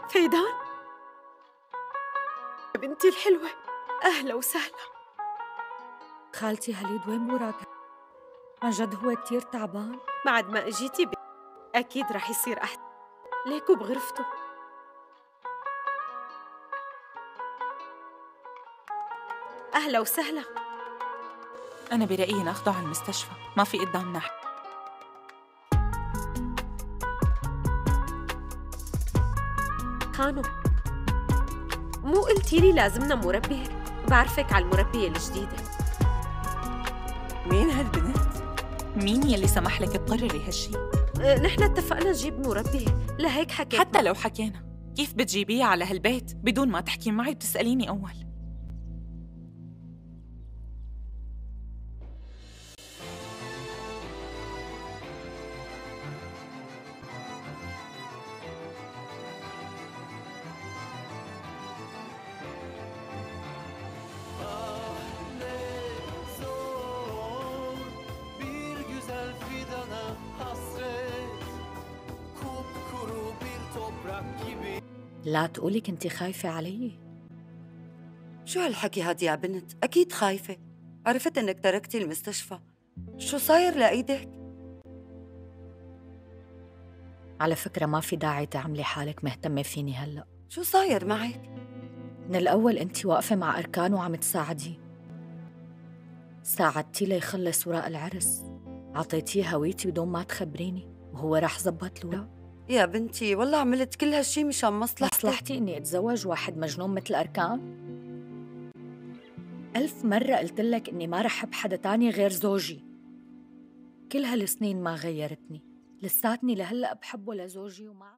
فيدان بنتي الحلوة، أهلا وسهلا. خالتي هليد وين موراك؟ عن جد هو كتير تعبان؟ بعد ما اجيتي أكيد رح يصير أحسن، ليكو بغرفته. أهلا وسهلا. أنا برأيي ناخده على المستشفى، ما في قدامنا حل. خانو، مو قلتيلي لازمنا مربية؟ بعرفك على المربية الجديدة. مين هالبنت؟ مين يلي سمح لك تقرري هالشي؟ نحن اتفقنا نجيب مربية، لهيك حكيت. حتى لو حكينا، كيف بتجيبيها على هالبيت بدون ما تحكي معي وتسأليني أول؟ لا تقولي كنتي خايفة علي؟ شو هالحكي هاد يا بنت؟ أكيد خايفة. عرفت إنك تركتي المستشفى، شو صاير لإيدك؟ على فكرة ما في داعي تعملي حالك مهتمة فيني هلأ. شو صاير معك؟ من الأول أنتي واقفة مع أركان وعم تساعدي، ساعدتي ليخلص وراء العرس، عطيتيه هويتي بدون ما تخبريني، وهو رح زبط له. يا بنتي والله عملت كل هالشي مشان مصلحتي إني أتزوج واحد مجنون مثل أركان؟ 1000 مرة قلتلك إني ما رح أحب حدا تاني غير زوجي. كل هالسنين ما غيرتني، لساتني لهلأ بحبه لزوجي وما.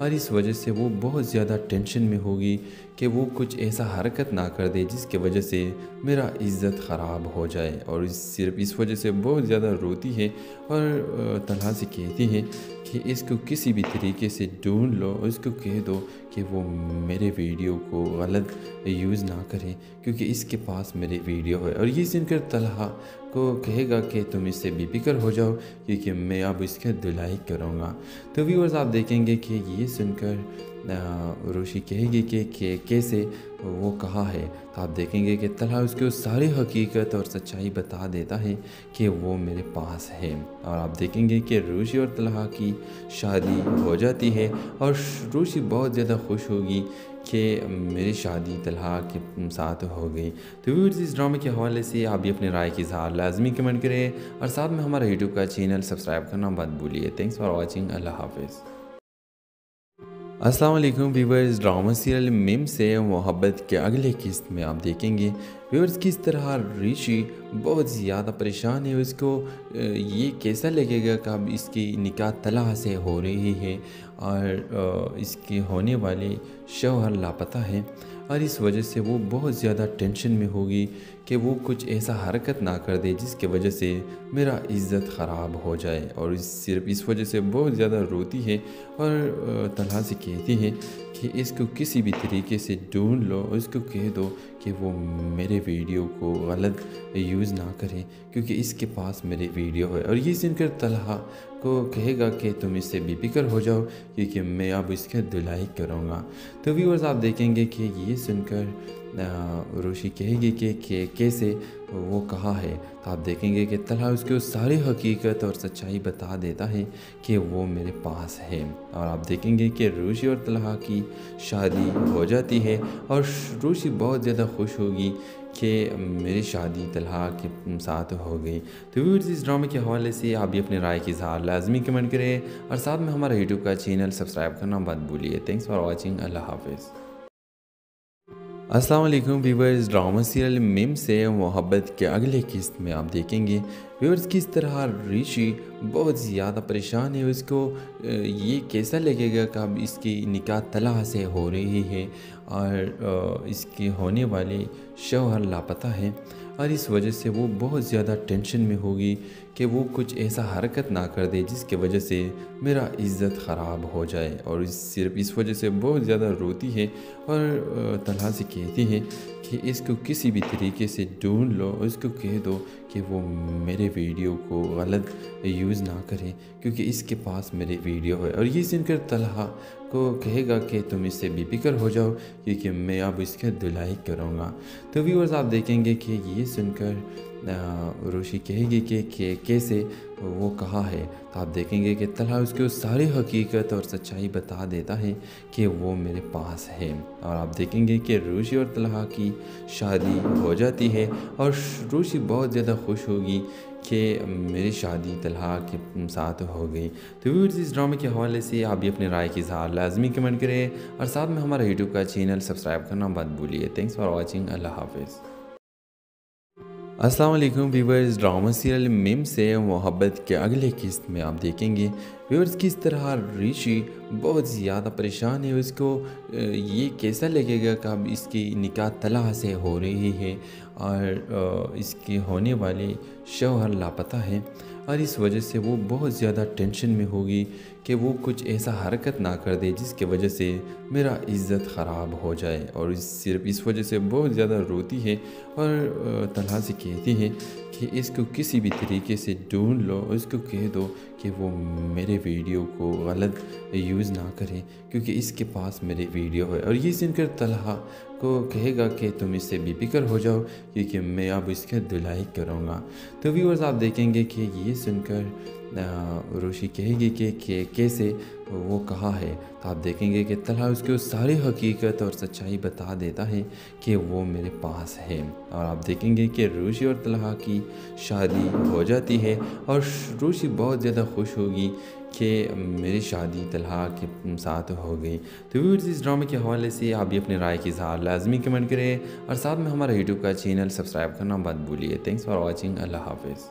اور اس وجہ سے وہ بہت زیادہ ٹینشن میں ہوگی کہ وہ کچھ ایسا حرکت نہ کر دے جس کی وجہ سے میرا عزت خراب ہو جائے، اور صرف اس وجہ سے بہت زیادہ روتی ہے اور طلحہ سے کہتی ہے کہ اس کو کسی بھی طریقے سے ڈھونڈ لو، اس کو کہہ دو کہ وہ میرے ویڈیو کو غلط یوز نہ کرے کیونکہ اس کے پاس میرے ویڈیو ہے۔ اور یہ سن کر طلحہ کو کہے گا کہ تم اس سے بے فکر ہو جاؤ کیونکہ میں اب اس کی دھلائی کروں گا۔ تو ویورز آپ دیکھیں گے کہ یہ سن کر روشی کہے گی کہ کیسے وہ کہا ہے، تو آپ دیکھیں گے کہ طلحہ اس کو ساری حقیقت اور سچائی بتا دیتا ہے کہ وہ میرے پاس ہے، اور آپ دیکھیں گے کہ روشی اور طلحہ کی شادی ہو جاتی ہے، اور روشی بہت زیادہ خوش ہوگی کہ میری شادی طلحہ کے ساتھ ہو گئی۔ تو ویورز اس ڈرامے کے حوالے سے آپ بھی اپنی رائے کی اظہار لازمی کمنٹ کریں، اور ساتھ میں ہمارا یوٹیوب کا چینل سبسکرائب کرنا مت بھولیے۔ تھینکس فار واچنگ، اللہ حافظ۔ السلام علیکم ویورز، ڈرامہ سیریل میم سے محبت کے اگلے قسط میں آپ دیکھیں گے ویورز کس طرح ریشی بہت زیادہ پریشان ہے، اس کو یہ کیسا لگے گا کہ اب اس کی نکاح طلحہ سے ہو رہی ہے اور اس کے ہونے والے شوہر لاپتہ ہیں، اور اس وجہ سے وہ بہت زیادہ ٹینشن میں ہوگی کہ وہ کچھ ایسا حرکت نہ کر دے جس کی وجہ سے میرا عزت خراب ہو جائے، اور صرف اس وجہ سے بہت زیادہ روتی ہے اور طلحہ سے کہتی ہے کہ اس کو کسی بھی طریقے سے ڈھونڈ لو، اس کو کہہ دو کہ وہ میرے ویڈیو کو غلط یوز نہ کرے کیونکہ اس کے پاس میرے ویڈیو ہے۔ اور یہ سن کر طلحہ کو کہے گا کہ تم اس سے بے فکر ہو جاؤ کیونکہ میں اب اس کی دھلائی کروں گا۔ تو ویورز آپ دیکھیں گے کہ یہ سن کر روشی کہے گی کہ کیسے وہ کہا ہے، تو آپ دیکھیں گے کہ طلحہ اس کو ساری حقیقت اور سچائی بتا دیتا ہے کہ وہ میرے پاس ہے، اور آپ دیکھیں گے کہ روشی اور طلحہ کی شادی ہو جاتی ہے، اور روشی بہت زیادہ خوش ہوگی کہ میری شادی طلحہ کے ساتھ ہو گئی۔ تو ویورز اس ڈرامے کے حوالے سے آپ بھی اپنی رائے کی اظہار لازمی کمنٹ کریں، اور ساتھ میں ہمارا یوٹیوب کا چینل سبسکرائب کرنا مت بھولیے۔ تھینکس فار واچنگ، اللہ حافظ۔ السلام علیکم ویورز، ڈرامہ سیریل میم سے محبت کے اگلے قسط میں آپ دیکھیں گے ویورز کس طرح ریشی بہت زیادہ پریشان ہے، اس کو یہ کیسا لگے گا کہ اب اس کی نکاح طلحہ سے ہو رہی ہے اور اس کے ہونے والے شوہر لاپتہ ہیں، اور اس وجہ سے وہ بہت زیادہ ٹینشن میں ہوگی کہ وہ کچھ ایسا حرکت نہ کر دے جس کی وجہ سے میرا عزت خراب ہو جائے، اور صرف اس وجہ سے بہت زیادہ روتی ہے اور طلحہ سے کہتی ہے کہ اس کو کسی بھی طریقے سے ڈھونڈ لو، اس کو کہہ دو کہ وہ میرے ویڈیو کو غلط یوز نہ کرے کیونکہ اس کے پاس میرے ویڈیو ہے۔ اور یہ سن کر طلحہ کو کہے گا کہ تم اس سے بے فکر ہو جاؤ کیونکہ میں اب اس کی دھلائی کروں گا۔ تو ویورز آپ دیکھیں گے کہ یہ سن کر روشی کہے گی کہ کیسے وہ کہا ہے، تو آپ دیکھیں گے کہ طلحہ اس کو ساری حقیقت اور سچائی بتا دیتا ہے کہ وہ میرے پاس ہے، اور آپ دیکھیں گے کہ روشی اور طلحہ کی شادی ہو جاتی ہے، اور روشی بہت زیادہ خوش ہوگی کہ میری شادی طلحہ کے ساتھ ہو گئی۔ تو ویورز اس ڈرامے کے حوالے سے آپ بھی اپنی رائے کی اظہار لازمی کمنٹ کریں، اور ساتھ میں ہمارا یوٹیوب کا چینل سبسکرائب کرنا مت بھولیے۔ تھینکس فار واچنگ، اللہ حافظ۔ السلام علیکم ویورز، ڈرامہ سیریل میم سے محبت کے اگلے قسط میں آپ دیکھیں گے ویورز کس طرح ریشی بہت زیادہ پریشان ہے، اس کو یہ کیسا لگے گا کہ اب اس کی نکاح طلحہ سے ہو رہی ہے اور اس کے ہونے والے شوہر لاپتہ ہیں، اور اس وجہ سے وہ بہت زیادہ ٹینشن میں ہوگی کہ وہ کچھ ایسا حرکت نہ کر دے جس کی وجہ سے میرا عزت خراب ہو جائے، اور صرف اس وجہ سے بہت زیادہ روتی ہے اور طلحہ سے کہتی ہے کہ اس کو کسی بھی طریقے سے ڈھونڈ لو، اس کو کہہ دو کہ وہ میرے ویڈیو کو غلط یوز نہ کرے کیونکہ اس کے پاس میرے ویڈیو ہے۔ اور یہ سن کر طلحہ کو کہے گا کہ تم اس سے بے فکر ہو جاؤ کیونکہ میں اب اس کی دھلائی کروں گا۔ تو ویورز آپ دیکھیں گے کہ یہ سن کر روشی کہے گی کہ کیسے وہ کہا ہے، تو آپ دیکھیں گے کہ طلحہ اس کو ساری حقیقت اور سچائی بتا دیتا ہے کہ وہ میرے پاس ہے، اور آپ دیکھیں گے کہ روشی اور طلحہ کی شادی ہو جاتی ہے، اور روشی بہت زیادہ خوش ہوگی کہ میری شادی طلحہ کے ساتھ ہو گئی۔ تو ویورز اس ڈرامے کے حوالے سے آپ بھی اپنی رائے کی اظہار لازمی کمنٹ کریں، اور ساتھ میں ہمارا یوٹیوب کا چینل سبسکرائب کرنا مت بھولیے۔ تھینکس فار واچنگ، اللہ حافظ۔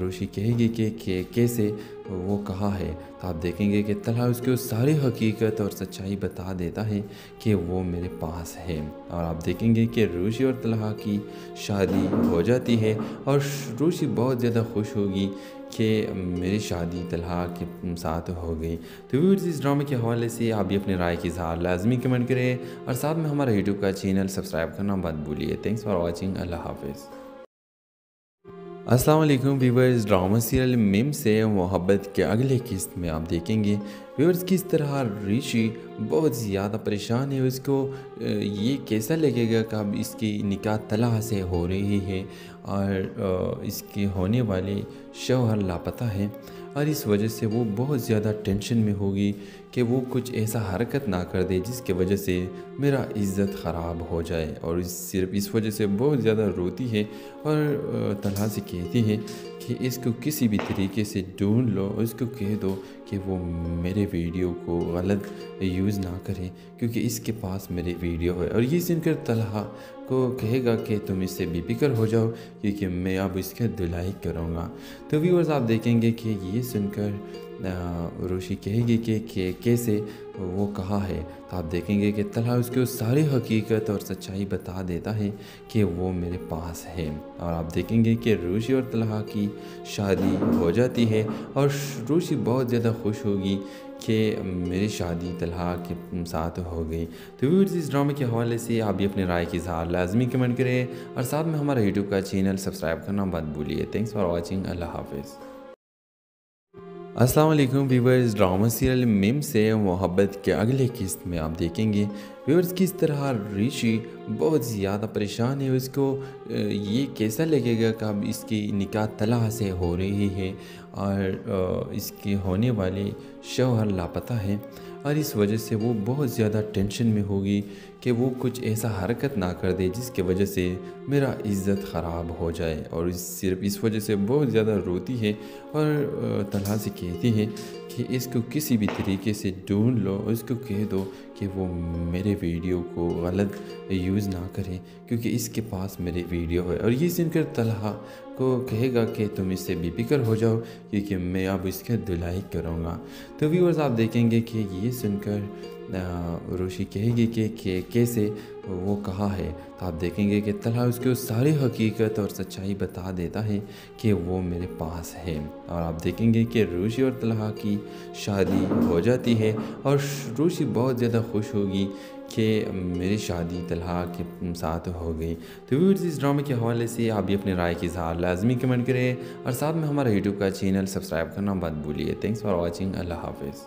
روشی کہے گی کہ کیسے وہ کہا ہے، تو آپ دیکھیں گے کہ طلحہ اس کو ساری حقیقت اور سچائی بتا دیتا ہے کہ وہ میرے پاس ہے، اور آپ دیکھیں گے کہ روشی اور طلحہ کی شادی ہو جاتی ہے، اور روشی بہت زیادہ خوش ہوگی کہ میری شادی طلحہ کے ساتھ ہو گئی۔ تو ویورز، اس ڈرامے کے حوالے سے آپ بھی اپنی رائے کی اظہار لازمی کمنٹ کریں، اور ساتھ میں ہمارا یوٹیوب کا چینل سبسکرائب کرنا مت بھولیے۔ تھینکس فار واچنگ، اللہ حافظ۔ السلام علیکم ویورز، ڈرامہ سیریل میم سے محبت کے اگلے قسط میں آپ دیکھیں گے ویورز کس طرح ریشی بہت زیادہ پریشان ہے، اس کو یہ کیسا لگے گا کہ اب اس کی نکاح طلحہ سے ہو رہی ہے، اور اس کے ہونے والے شوہر لاپتہ ہیں، اور اس وجہ سے وہ بہت زیادہ ٹینشن میں ہوگی کہ وہ کچھ ایسا حرکت نہ کر دے جس کی وجہ سے میرا عزت خراب ہو جائے، اور صرف اس وجہ سے بہت زیادہ روتی ہے، اور طلحہ سے کہتی ہے کہ اس کو کسی بھی طریقے سے ڈھونڈ لو، اس کو کہہ دو کہ وہ میرے ویڈیو کو غلط یوز نہ کرے، کیونکہ اس کے پاس میرے ویڈیو ہے۔ اور یہ سن کر طلحہ کو کہے گا کہ تم اس سے بے فکر ہو جاؤ، کیونکہ میں اب اس کی دھلائی کروں گا۔ تو ویورز، آپ دیکھیں گے کہ یہ سن کر روشی کہے گی کہ کیسے وہ کہا ہے، تو آپ دیکھیں گے کہ طلحہ اس کو ساری حقیقت اور سچائی بتا دیتا ہے کہ وہ میرے پاس ہے، اور آپ دیکھیں گے کہ روشی اور طلحہ کی شادی ہو جاتی ہے، اور روشی بہت زیادہ خوش ہوگی کہ میری شادی طلحہ کے ساتھ ہو گئی۔ تو ویورز، اس ڈرامے کے حوالے سے آپ بھی اپنی رائے کی اظہار لازمی کمنٹ کریں، اور ساتھ میں ہمارا یوٹیوب کا چینل سبسکرائب کرنا مت بھولیے۔ تھینکس فار واچنگ، اللہ حافظ۔ السلام علیکم ویورز، ڈرامہ سیریل میم سے محبت کے اگلے قسط میں آپ دیکھیں گے ویورز کس طرح ریشی بہت زیادہ پریشان ہے، اس کو یہ کیسا لگے گا کہ اب اس کی نکاح طلحہ سے ہو رہی ہے، اور اس کے ہونے والے شوہر لاپتہ ہیں، اور اس وجہ سے وہ بہت زیادہ ٹینشن میں ہوگی کہ وہ کچھ ایسا حرکت نہ کر دے جس کی وجہ سے میرا عزت خراب ہو جائے، اور صرف اس وجہ سے بہت زیادہ روتی ہے، اور طلحہ سے کہتی ہے کہ اس کو کسی بھی طریقے سے ڈھونڈ لو، اس کو کہہ دو کہ وہ میرے ویڈیو کو غلط یوز نہ کرے، کیونکہ اس کے پاس میرے ویڈیو ہے۔ اور یہ سن کر طلحہ کو کہے گا کہ تم اس سے بے فکر ہو جاؤ، کیونکہ میں اب اس کی دھلائی کروں گا۔ تو ویورز، آپ دیکھیں گے کہ یہ سن کر روشی کہے گی کہ کیسے وہ کہا ہے، تو آپ دیکھیں گے کہ طلحہ اس کو ساری حقیقت اور سچائی بتا دیتا ہے کہ وہ میرے پاس ہے، اور آپ دیکھیں گے کہ روشی اور طلحہ کی شادی ہو جاتی ہے، اور روشی بہت زیادہ خوش ہوگی کہ میری شادی طلحہ کے ساتھ ہو گئی۔ تو ویورز، اس ڈرامے کے حوالے سے آپ بھی اپنی رائے کی اظہار لازمی کمنٹ کریں، اور ساتھ میں ہمارا یوٹیوب کا چینل سبسکرائب کرنا مت بھولیے۔ تھینکس فار واچنگ، اللہ حافظ۔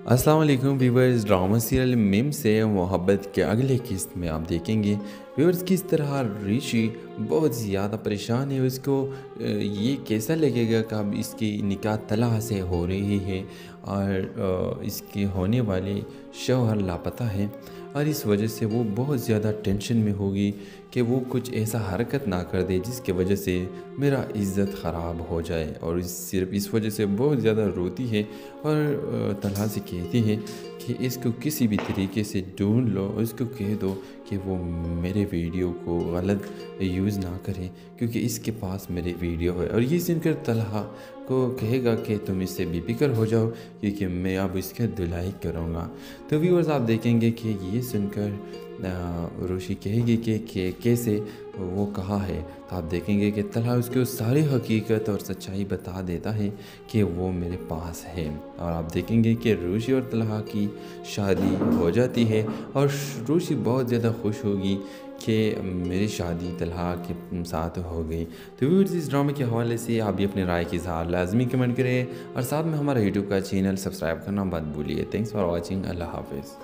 السلام علیکم ویورز، ڈرامہ سیریل میم سے محبت کے اگلے قسط میں آپ دیکھیں گے ویورز کس طرح ریشی بہت زیادہ پریشان ہے، اس کو یہ کیسا لگے گا کہ اب اس کی نکاح طلحہ سے ہو رہی ہے، اور اس کے ہونے والے شوہر لاپتہ ہیں، اور اس وجہ سے وہ بہت زیادہ ٹینشن میں ہوگی کہ وہ کچھ ایسا حرکت نہ کر دے جس کی وجہ سے میرا عزت خراب ہو جائے، اور صرف اس وجہ سے بہت زیادہ روتی ہے، اور طلحہ سے کہتی ہے کہ اس کو کسی بھی طریقے سے ڈھونڈ لو، اس کو کہہ دو کہ وہ میرے ویڈیو کو غلط یوز نہ کرے، کیونکہ اس کے پاس میرے ویڈیو ہے۔ اور یہ سن کر طلحہ کو کہے گا کہ تم اس سے بے فکر ہو جاؤ، کیونکہ میں اب اس کی دھلائی کروں گا۔ تو ویورز، آپ دیکھیں گے کہ یہ سن کر روشی کہے گی کہ کیسے وہ کہا ہے، تو آپ دیکھیں گے کہ طلحہ اس کو ساری حقیقت اور سچائی بتا دیتا ہے کہ وہ میرے پاس ہے، اور آپ دیکھیں گے کہ روشی اور طلحہ کی شادی ہو جاتی ہے، اور روشی بہت زیادہ خوش ہوگی کہ میری شادی طلحہ کے ساتھ ہو گئی۔ تو ویورز، اس ڈرامے کے حوالے سے آپ بھی اپنی رائے کی اظہار لازمی کمنٹ کریں، اور ساتھ میں ہمارا یوٹیوب کا چینل سبسکرائب کرنا مت بھولیے۔ تھینکس فار واچنگ، اللہ حافظ۔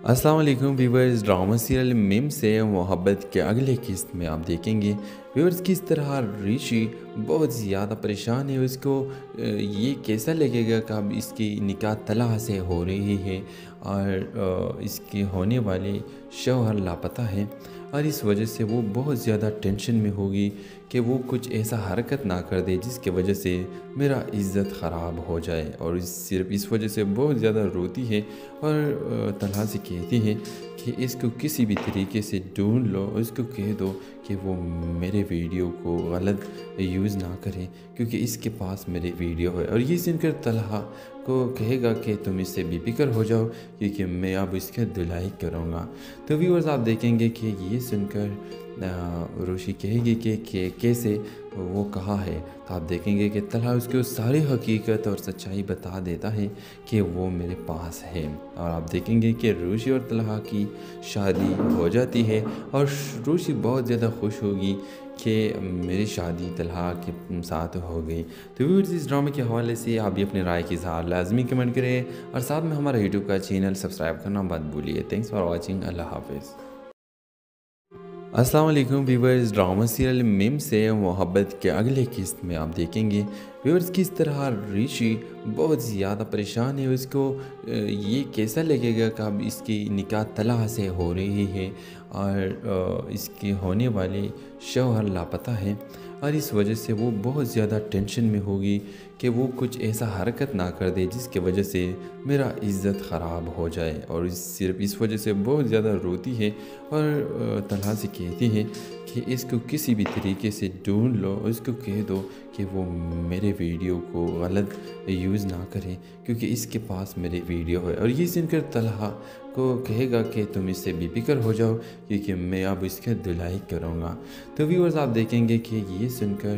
السلام علیکم ویورز، ڈرامہ سیریل میم سے محبت کے اگلے قسط میں آپ دیکھیں گے ویورز کس طرح ریشی بہت زیادہ پریشان ہے، اس کو یہ کیسا لگے گا کہ اب اس کی نکاح طلحہ سے ہو رہی ہے، اور اس کے ہونے والے شوہر لاپتہ ہیں، اور اس وجہ سے وہ بہت زیادہ ٹینشن میں ہوگی کہ وہ کچھ ایسا حرکت نہ کر دے جس کی وجہ سے میرا عزت خراب ہو جائے، اور صرف اس وجہ سے بہت زیادہ روتی ہے، اور طلحہ سے کہتی ہے کہ کہ اس کو کسی بھی طریقے سے ڈھونڈ لو، اس کو کہہ دو کہ وہ میرے ویڈیو کو غلط یوز نہ کرے، کیونکہ اس کے پاس میری ویڈیو ہے۔ اور یہ سن کر طلحہ کو کہے گا کہ تم اس سے بے فکر ہو جاؤ، کیونکہ میں اب اس کی دھلائی کروں گا۔ تو ویورز آپ دیکھیں گے کہ یہ سن کر روشی کہے گی کہ کیسے وہ کہا ہے، تو آپ دیکھیں گے کہ طلحہ اس کو ساری حقیقت اور سچائی بتا دیتا ہے کہ وہ میرے پاس ہے۔ اور آپ دیکھیں گے کہ روشی اور طلحہ کی شادی ہو جاتی ہے، اور روشی بہت زیادہ خوش ہوگی کہ میری شادی طلحہ کے ساتھ ہو گئی۔ تو ویورز اس ڈرامے کے حوالے سے آپ بھی اپنی رائے کی اظہار لازمی کمنٹ کریں، اور ساتھ میں ہمارا یوٹیوب کا چینل سبسکرائب کرنا مت بھولیے۔ تھینکس فار واچنگ، اللہ حافظ۔ السلام علیکم ویورز، ڈرامہ سیریل میم سے محبت کے اگلے قسط میں آپ دیکھیں گے ویورز کس طرح ریشی بہت زیادہ پریشان ہے۔ اس کو یہ کیسا لگے گا کہ اب اس کی نکاح طلحہ سے ہو رہی ہے، اور اس کے ہونے والے شوہر لاپتہ ہیں، اور اس وجہ سے وہ بہت زیادہ ٹینشن میں ہوگی کہ وہ کچھ ایسا حرکت نہ کر دے جس کی وجہ سے میرا عزت خراب ہو جائے، اور صرف اس وجہ سے بہت زیادہ روتی ہے، اور طلحہ سے کہتی ہے کہ اس کو کسی بھی طریقے سے ڈھونڈ لو، اس کو کہہ دو کہ وہ میرے ویڈیو کو غلط یوز نہ کرے، کیونکہ اس کے پاس میری ویڈیو ہے۔ اور یہ سن کر طلحہ کو کہے گا کہ تم اس سے بے فکر ہو جاؤ، کیونکہ میں اب اس کی دھلائی کروں گا۔ تو ویورز آپ دیکھیں گے کہ یہ سن کر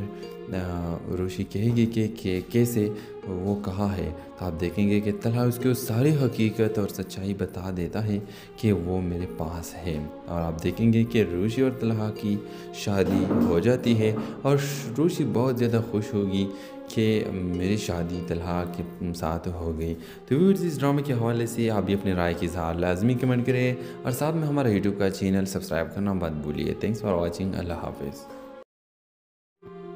روشی کہے گی کہ کیسے وہ کہا ہے، تو آپ دیکھیں گے کہ طلحہ اس کو ساری حقیقت اور سچائی بتا دیتا ہے کہ وہ میرے پاس ہے۔ اور آپ دیکھیں گے کہ روشی اور طلحہ کی شادی ہو جاتی ہے، اور روشی بہت زیادہ خوش ہوگی کہ میری شادی طلحہ کے ساتھ ہو گئی۔ تو ویورز اس ڈرامے کے حوالے سے آپ بھی اپنی رائے کی اظہار لازمی کمنٹ کریں، اور ساتھ میں ہمارا یوٹیوب کا چینل سبسکرائب کرنا مت بھولیے۔ تھینکس فار واچنگ، اللہ حافظ۔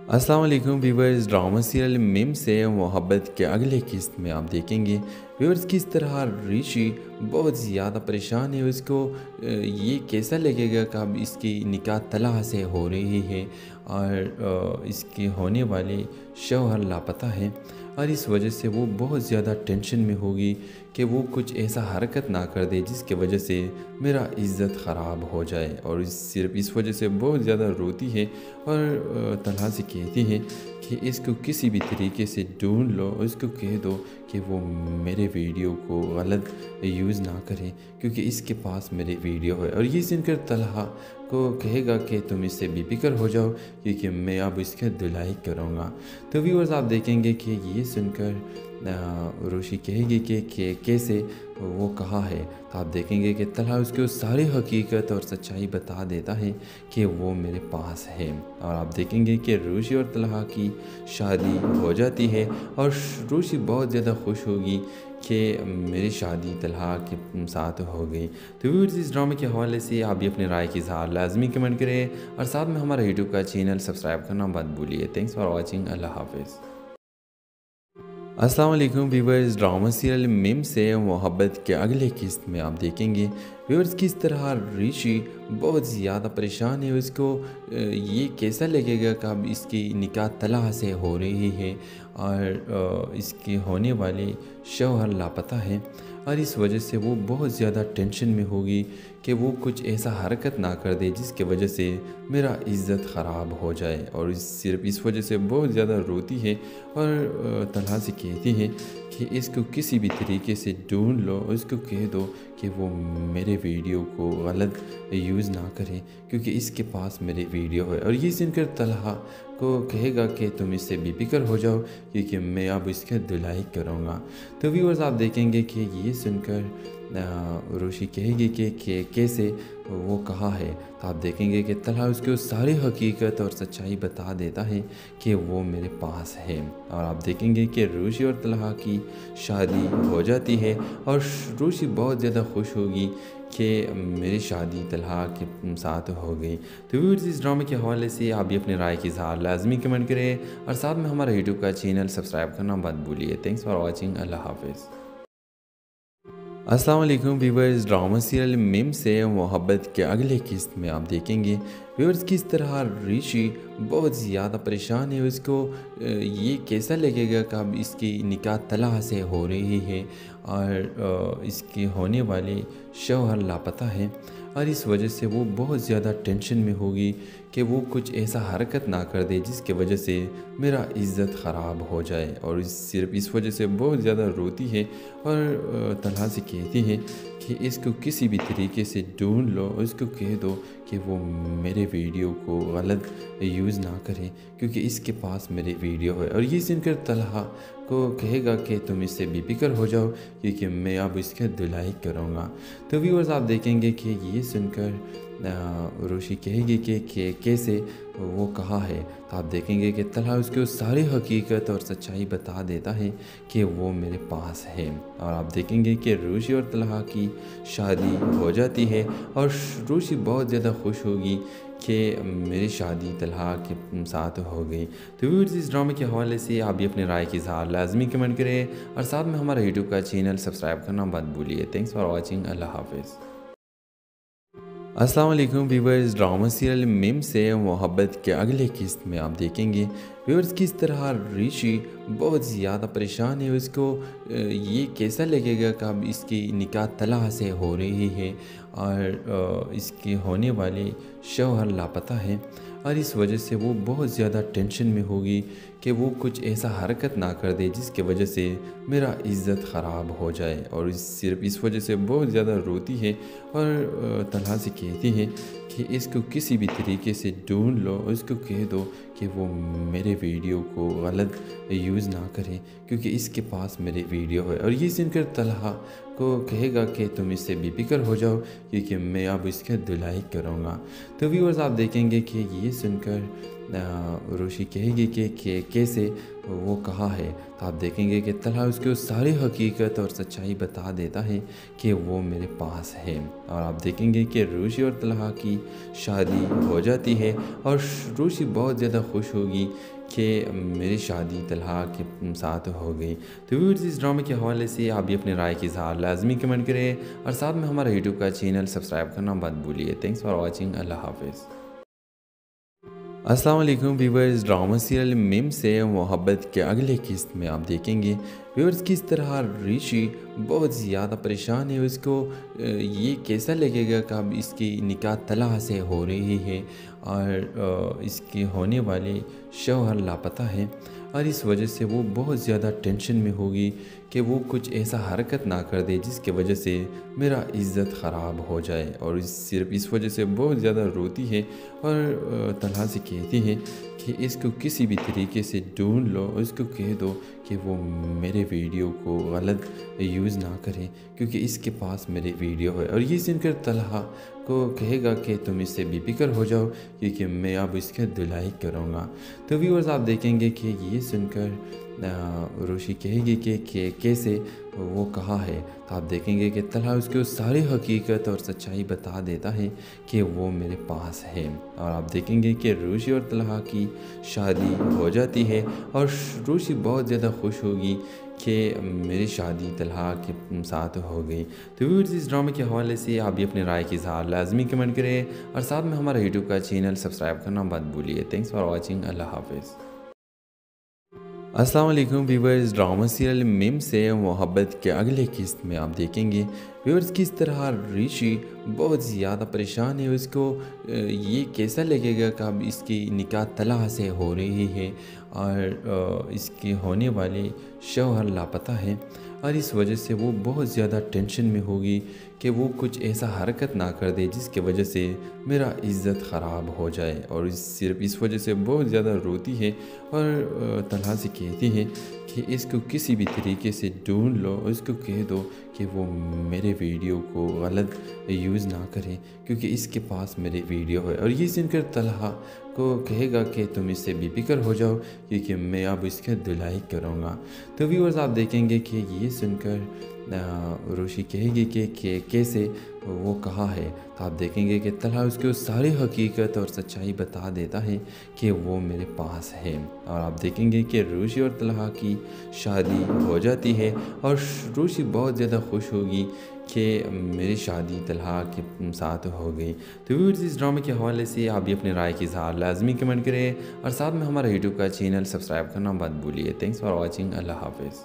السلام علیکم ویورز، ڈرامہ سیریل میم سے محبت کے اگلے قسط میں آپ دیکھیں گے ویورز کس طرح ریشی بہت زیادہ پریشان ہے۔ اس کو یہ کیسا لگے گا کہ اب اس کی نکاح طلحہ سے ہو رہی ہے، اور اس کے ہونے والے شوہر لاپتہ ہیں، اور اس وجہ سے وہ بہت زیادہ ٹینشن میں ہوگی کہ وہ کچھ ایسا حرکت نہ کر دے جس کی وجہ سے میرا عزت خراب ہو جائے، اور صرف اس وجہ سے بہت زیادہ روتی ہے، اور طلحہ سے کہتی ہے کہ اس کو کسی بھی طریقے سے ڈھونڈ لو، اس کو کہہ دو کہ وہ میرے ویڈیو کو غلط یوز نہ کرے، کیونکہ اس کے پاس میری ویڈیو ہے۔ اور یہ سن کر طلحہ کو کہے گا کہ تم اس سے بے فکر ہو جاؤ، کیونکہ میں اب اس کی دھلائی کروں گا۔ تو ویورز آپ دیکھیں گے کہ یہ سن کر روشی کہے گی کہ کیسے وہ کہا ہے، تو آپ دیکھیں گے کہ طلحہ اس کو ساری حقیقت اور سچائی بتا دیتا ہے کہ وہ میرے پاس ہے۔ اور آپ دیکھیں گے کہ روشی اور طلحہ کی شادی ہو جاتی ہے، اور روشی بہت زیادہ خوش ہوگی کہ میری شادی طلحہ کے ساتھ ہو گئی۔ تو ویورز اس ڈرامے کے حوالے سے آپ بھی اپنی رائے کی اظہار لازمی کمنٹ کریں، اور ساتھ میں ہمارا یوٹیوب کا چینل سبسکرائب کرنا مت بھولیے۔ تھینکس فار واچنگ، اللہ حافظ۔ السلام علیکم ویورز، ڈرامہ سیریل میم سے محبت کے اگلے قسط میں آپ دیکھیں گے ویورز کس طرح ریشی بہت زیادہ پریشان ہے۔ اس کو یہ کیسا لگے گا کہ اب اس کی نکاح طلحہ سے ہو رہی ہے، اور اس کے ہونے والے شوہر لاپتہ ہیں، اور اس وجہ سے وہ بہت زیادہ ٹینشن میں ہوگی کہ وہ کچھ ایسا حرکت نہ کر دے جس کی وجہ سے میرا عزت خراب ہو جائے، اور صرف اس وجہ سے بہت زیادہ روتی ہے، اور طلحہ سے کہتی ہے کہ اس کو کسی بھی طریقے سے ڈھونڈ لو، اس کو کہہ دو کہ وہ میرے ویڈیو کو غلط یوز نہ کرے، کیونکہ اس کے پاس میری ویڈیو ہے۔ اور یہ سن کر طلحہ کو کہے گا کہ تم اس سے بے فکر ہو جاؤ، کیونکہ میں اب اس کی دھلائی کروں گا۔ تو ویورز آپ دیکھیں گے کہ یہ سن کر روشی کہے گی کہ کیسے وہ کہا ہے، تو آپ دیکھیں گے کہ طلحہ اس کو ساری حقیقت اور سچائی بتا دیتا ہے کہ وہ میرے پاس ہے۔ اور آپ دیکھیں گے کہ روشی اور طلحہ کی شادی ہو جاتی ہے، اور روشی بہت زیادہ خوش ہوگی کہ میری شادی طلحہ کے ساتھ ہو گئی۔ تو ویورز اس ڈرامے کے حوالے سے آپ بھی اپنی رائے کی اظہار لازمی کمنٹ کریں، اور ساتھ میں ہمارا یوٹیوب کا چینل سبسکرائب کرنا مت بھولیے۔ تھینکس فار واچنگ، اللہ حافظ۔ السلام علیکم ویورز، ڈرامہ سیریل میم سے محبت کے اگلے قسط میں آپ دیکھیں گے ویورز کس طرح ریشی بہت زیادہ پریشان ہے۔ اس کو یہ کیسا لگے گا کہ اب اس کی نکاح طلحہ سے ہو رہی ہے، اور اس کے ہونے والے شوہر لاپتہ ہیں، اور اس وجہ سے وہ بہت زیادہ ٹینشن میں ہوگی کہ وہ کچھ ایسا حرکت نہ کر دے جس کی وجہ سے میرا عزت خراب ہو جائے، اور صرف اس وجہ سے بہت زیادہ روتی ہے اور طلحہ سے کہتی ہے کہ اس کو کسی بھی طریقے سے ڈھونڈ لو، اس کو کہہ دو کہ وہ میرے ویڈیو کو غلط یوز نہ کرے کیونکہ اس کے پاس میرے ویڈیو ہے۔ اور یہ سن کر طلحہ کو کہے گا کہ تم اس سے بے فکر ہو جاؤ کیونکہ میں اب اس کا دھلائی کروں گا۔ تو ویورز آپ دیکھیں گے کہ یہ سن کر روشی کہے گی کہ کیسے وہ کہا ہے، تو آپ دیکھیں گے کہ طلحہ اس کو ساری حقیقت اور سچائی بتا دیتا ہے کہ وہ میرے پاس ہے، اور آپ دیکھیں گے کہ روشی اور طلحہ کی شادی ہو جاتی ہے، اور روشی بہت زیادہ خوش ہوگی کہ میری شادی طلحہ کے ساتھ ہو گئی۔ تو ویورز اس ڈرامے کے حوالے سے آپ بھی اپنے رائے کی اظہار لازمی کمنٹ کریں، اور ساتھ میں ہمارا یوٹیوب کا چینل سبسکرائب کرنا مت بھولیے۔ تھینکس فار واچنگ، اللہ حافظ۔ السلام علیکم ویورز، ڈرامہ سیریل میم سے محبت کے اگلے قسط میں آپ دیکھیں گے ویورز کس طرح ریشی بہت زیادہ پریشان ہے، اس کو یہ کیسا لگے گا کہ اب اس کی نکاح طلحہ سے ہو رہی ہے، اور اس کے ہونے والے شوہر لاپتہ ہیں، اور اس وجہ سے وہ بہت زیادہ ٹینشن میں ہوگی کہ وہ کچھ ایسا حرکت نہ کر دے جس کی وجہ سے میرا عزت خراب ہو جائے، اور صرف اس وجہ سے بہت زیادہ روتی ہے اور طلحہ سے کہتی ہے کہ اس کو کسی بھی طریقے سے ڈھونڈ لو، اس کو کہہ دو کہ وہ میرے ویڈیو کو غلط یوز نہ کرے کیونکہ اس کے پاس میرے ویڈیو ہے۔ اور یہ سن کر طلحہ کو کہے گا کہ تم اس سے بے فکر ہو جاؤ کیونکہ میں اب اس کا دھلائی کروں گا۔ تو ویورز آپ دیکھیں گے کہ یہ سن کر روشی کہے گی کہ کیسے وہ کہا ہے، تو آپ دیکھیں گے کہ طلحہ اس کو ساری حقیقت اور سچائی بتا دیتا ہے کہ وہ میرے پاس ہے، اور آپ دیکھیں گے کہ روشی اور طلحہ کی شادی ہو جاتی ہے، اور روشی بہت زیادہ خوش ہوگی کہ میری شادی طلحہ کے ساتھ ہو گئی۔ تو ویورز اس ڈرامے کے حوالے سے آپ بھی اپنے رائے کی اظہار لازمی کمنٹ کریں، اور ساتھ میں ہمارا یوٹیوب کا چینل سبسکرائب کرنا مت بھولیے۔ تھینکس فار واچنگ، اللہ حافظ۔ السلام علیکم ویورز، ڈرامہ سیریل میم سے محبت کے اگلے قسط میں آپ دیکھیں گے ویورز کس طرح ریشی بہت زیادہ پریشان ہے، اس کو یہ کیسا لگے گا کہ اب اس کی نکاح طلحہ سے ہو رہی ہے، اور اس کے ہونے والے شوہر لاپتہ ہیں، اور اس وجہ سے وہ بہت زیادہ ٹینشن میں ہوگی کہ وہ کچھ ایسا حرکت نہ کر دے جس کی وجہ سے میرا عزت خراب ہو جائے، اور صرف اس وجہ سے بہت زیادہ روتی ہے اور طلحہ سے کہتی ہے کہ اس کو کسی بھی طریقے سے ڈھونڈ لو، اس کو کہہ دو کہ وہ میرے ویڈیو کو غلط یوز نہ کرے کیونکہ اس کے پاس میرے ویڈیو ہے۔ اور یہ سن کر طلحہ کو کہے گا کہ تم اس سے بے فکر ہو جاؤ کیونکہ میں اب اس کا دھلائی کروں گا۔ تو ویورز آپ دیکھیں گے کہ یہ سن کر روشی کہے گی کہ کیسے وہ کہا ہے، تو آپ دیکھیں گے کہ طلحہ اس کو ساری حقیقت اور سچائی بتا دیتا ہے کہ وہ میرے پاس ہے، اور آپ دیکھیں گے کہ روشی اور طلحہ کی شادی ہو جاتی ہے، اور روشی بہت زیادہ خوش ہوگی کہ میری شادی طلحہ کے ساتھ ہو گئی۔ تو ویورز اس ڈرامے کے حوالے سے آپ بھی اپنے رائے کی اظہار لازمی کمنٹ کریں، اور ساتھ میں ہمارا یوٹیوب کا چینل سبسکرائب کرنا مت بھولیے۔ تھینکس فار واچنگ، اللہ حافظ۔ السلام علیکم ویورز، ڈرامہ سیریل میم سے محبت کے اگلے قسط میں آپ دیکھیں گے ویورز کس طرح ریشی بہت زیادہ پریشان ہے، اس کو یہ کیسا لگے گا کہ اب اس کی نکاح طلحہ سے ہو رہی ہے، اور اس کے ہونے والے شوہر لاپتہ ہیں، اور اس وجہ سے وہ بہت زیادہ ٹینشن میں ہوگی کہ وہ کچھ ایسا حرکت نہ کر دے جس کی وجہ سے میرا عزت خراب ہو جائے، اور صرف اس وجہ سے بہت زیادہ روتی ہے اور طلحہ سے کہتی ہے کہ اس کو کسی بھی طریقے سے ڈھونڈ لو، اس کو کہہ دو کہ وہ میرے ویڈیو کو غلط یوز نہ کرے کیونکہ اس کے پاس میرے ویڈیو ہے۔ اور یہ سن کر طلحہ کو کہے گا کہ تم اس سے بے فکر ہو جاؤ کیونکہ میں اب اس کا دھلائی کروں گا۔ تو ویورز آپ دیکھیں گے کہ یہ سن کر روشی کہے گی کہ کیسے وہ کہا ہے، تو آپ دیکھیں گے کہ طلحہ اس کو ساری حقیقت اور سچائی بتا دیتا ہے کہ وہ میرے پاس ہے، اور آپ دیکھیں گے کہ روشی اور طلحہ کی شادی ہو جاتی ہے، اور روشی بہت زیادہ خوش ہوگی کہ میری شادی طلحہ کے ساتھ ہو گئی۔ تو ویورز اس ڈرامے کے حوالے سے آپ بھی اپنے رائے کی اظہار لازمی کمنٹ کریں، اور ساتھ میں ہمارا یوٹیوب کا چینل سبسکرائب کرنا مت بھولیے۔ تھینکس فار واچنگ، اللہ حافظ۔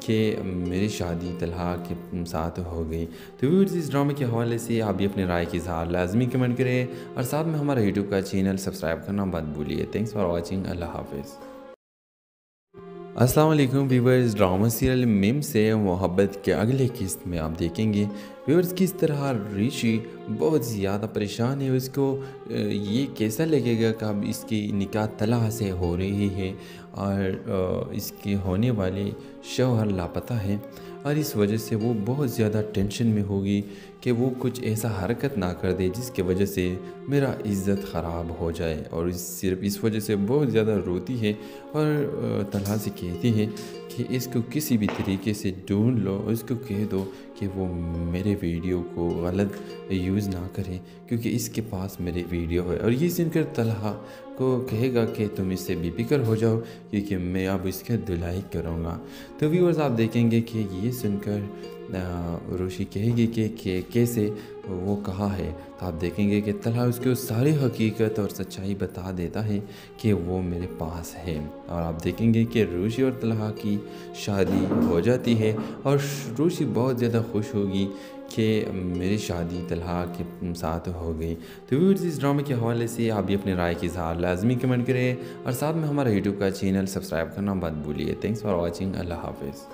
کہ میری شادی طلحہ کے ساتھ ہو گئی۔ تو ویورز اس ڈرامے کے حوالے سے آپ بھی اپنے رائے کی اظہار لازمی کمنٹ کریں اور ساتھ میں ہمارا یوٹیوب کا چینل سبسکرائب کرنا مت بھولیے۔ تھینکس فار واچنگ، اللہ حافظ۔ السلام علیکم ویورز، ڈرامہ سیریل میم سے محبت کے اگلے قسط میں آپ دیکھیں گے ویورز کس طرح ریشی بہت زیادہ پریشان ہے، اس کو یہ کیسا لگے گا کہ اب اس کی نکاح طلحہ سے ہو رہی ہے اور اس کے ہونے والے شوہر لاپتہ ہیں، اور اس وجہ سے وہ بہت زیادہ ٹینشن میں ہوگی کہ وہ کچھ ایسا حرکت نہ کر دے جس کی وجہ سے میرا عزت خراب ہو جائے، اور صرف اس وجہ سے بہت زیادہ روتی ہے اور طلحہ سے کہتی ہے کہ اس کو کسی بھی طریقے سے ڈھونڈ لو، اس کو کہہ دو کہ وہ میرے ویڈیو کو غلط یوز نہ کرے کیونکہ اس کے پاس میرے ویڈیو ہے، اور یہ سن کر طلحہ کو کہے گا کہ تم اس سے بے فکر ہو جاؤ کیونکہ میں اب اس کے دھلائی کروں گا۔ تو ویورز آپ دیکھیں گے کہ یہ سن کر روشی کہے گی کہ کیسے وہ کہا ہے، تو آپ دیکھیں گے کہ طلحہ اس کو ساری حقیقت اور سچائی بتا دیتا ہے کہ وہ میرے پاس ہے، اور آپ دیکھیں گے کہ روشی اور طلحہ کی شادی ہو جاتی ہے، اور روشی بہت زیادہ خوش ہوگی کہ میری شادی طلحہ کے ساتھ ہو گئی۔ تو ویورز اس ڈرامے کے حوالے سے آپ بھی اپنے رائے کی اظہار لازمی کمنٹ کریں اور ساتھ میں ہمارا یوٹیوب کا چینل سبسکرائب کرنا مت بھولیے۔ تھینکس فار واچنگ، اللہ حافظ۔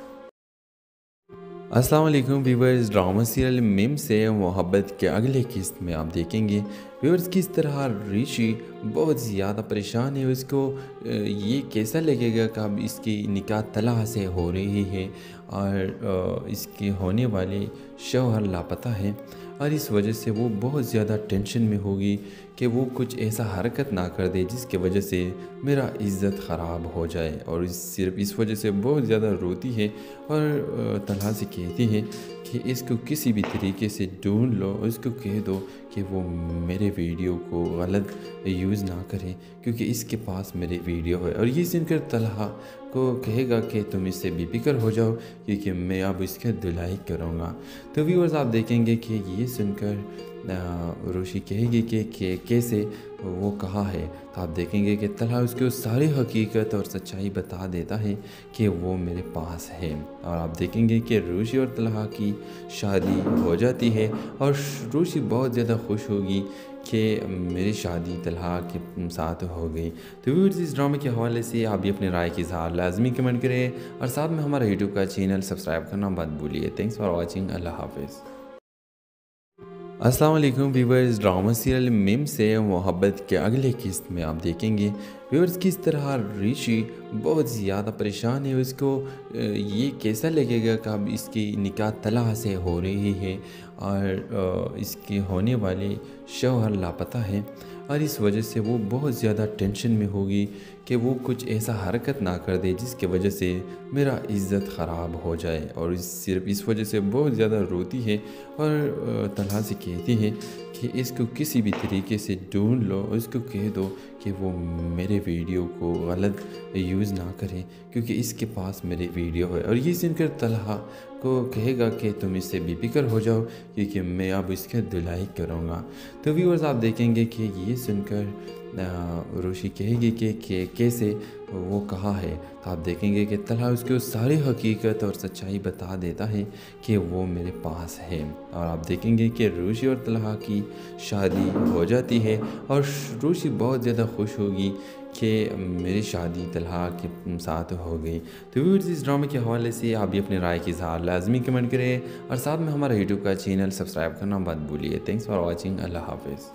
السلام علیکم ویورز، ڈرامہ سیریل میم سے محبت کے اگلے قسط میں آپ دیکھیں گے ویورز کس طرح ریشی بہت زیادہ پریشان ہے، اس کو یہ کیسا لگے گا کہ اب اس کی نکاح طلحہ سے ہو رہی ہے اور اس کے ہونے والے شوہر لاپتہ ہیں، اور اس وجہ سے وہ بہت زیادہ ٹینشن میں ہوگی کہ وہ کچھ ایسا حرکت نہ کر دے جس کی وجہ سے میرا عزت خراب ہو جائے، اور صرف اس وجہ سے بہت زیادہ روتی ہے اور طلحہ سے کہتی ہے کہ اس کو کسی بھی طریقے سے ڈھونڈ لو، اس کو کہہ دو کہ وہ میرے ویڈیو کو غلط یوز نہ کرے کیونکہ اس کے پاس میرے ویڈیو ہے، اور یہ سن کر طلحہ کو کہے گا کہ تم اس سے بے فکر ہو جاؤ کیونکہ میں اب اس کے دھلائی کروں گا۔ تو ویورز آپ دیکھیں گے کہ یہ سن کر روشی کہے گی کہ کیسے وہ کہا ہے، تو آپ دیکھیں گے کہ طلحہ اس کو ساری حقیقت اور سچائی بتا دیتا ہے کہ وہ میرے پاس ہے، اور آپ دیکھیں گے کہ روشی اور طلحہ کی شادی ہو جاتی ہے، اور روشی بہت زیادہ خوش ہوگی کہ میری شادی طلحہ کے ساتھ ہو گئی۔ تو ویورز اس ڈرامے کے حوالے سے آپ بھی اپنے رائے کی اظہار لازمی کمنٹ کریں اور ساتھ میں ہمارا یوٹیوب کا چینل سبسکرائب کرنا مت بھولیے۔ تھینکس فار واچنگ، اللہ حافظ۔ السلام علیکم ویورز، ڈرامہ سیریل میم سے محبت کے اگلے قسط میں آپ دیکھیں گے ویورز کس طرح ریشی بہت زیادہ پریشان ہے، اس کو یہ کیسا لگے گا کہ اب اس کی نکاح طلحہ سے ہو رہی ہے اور اس کے ہونے والے شوہر لاپتہ ہیں، اور اس وجہ سے وہ بہت زیادہ ٹینشن میں ہوگی کہ وہ کچھ ایسا حرکت نہ کر دے جس کی وجہ سے میرا عزت خراب ہو جائے، اور صرف اس وجہ سے بہت زیادہ روتی ہے اور طلحہ سے کہتی ہے کہ اس کو کسی بھی طریقے سے ڈھونڈ لو، اس کو کہہ دو کہ وہ میرے ویڈیو کو غلط یوز نہ کرے کیونکہ اس کے پاس میرے ویڈیو ہے، اور یہ سن کر طلحہ کو کہے گا کہ تم اس سے بے فکر ہو جاؤ کیونکہ میں اب اس کے دھلائی کروں گا۔ تو ویورز آپ دیکھیں گے کہ یہ سن کر روشی کہے گی کہ کیسے وہ کہا ہے، تو آپ دیکھیں گے کہ طلحہ اس کو ساری حقیقت اور سچائی بتا دیتا ہے کہ وہ میرے پاس ہے، اور آپ دیکھیں گے کہ روشی اور طلحہ کی شادی ہو جاتی ہے، اور روشی بہت زیادہ خوش ہوگی کہ میری شادی طلحہ کے ساتھ ہو گئی۔ تو ویورز اس ڈرامے کے حوالے سے آپ بھی اپنے رائے کی اظہار لازمی کمنٹ کریں اور ساتھ میں ہمارا یوٹیوب کا چینل سبسکرائب کرنا مت بھولیے۔ تھینکس فار واچنگ، اللہ حافظ۔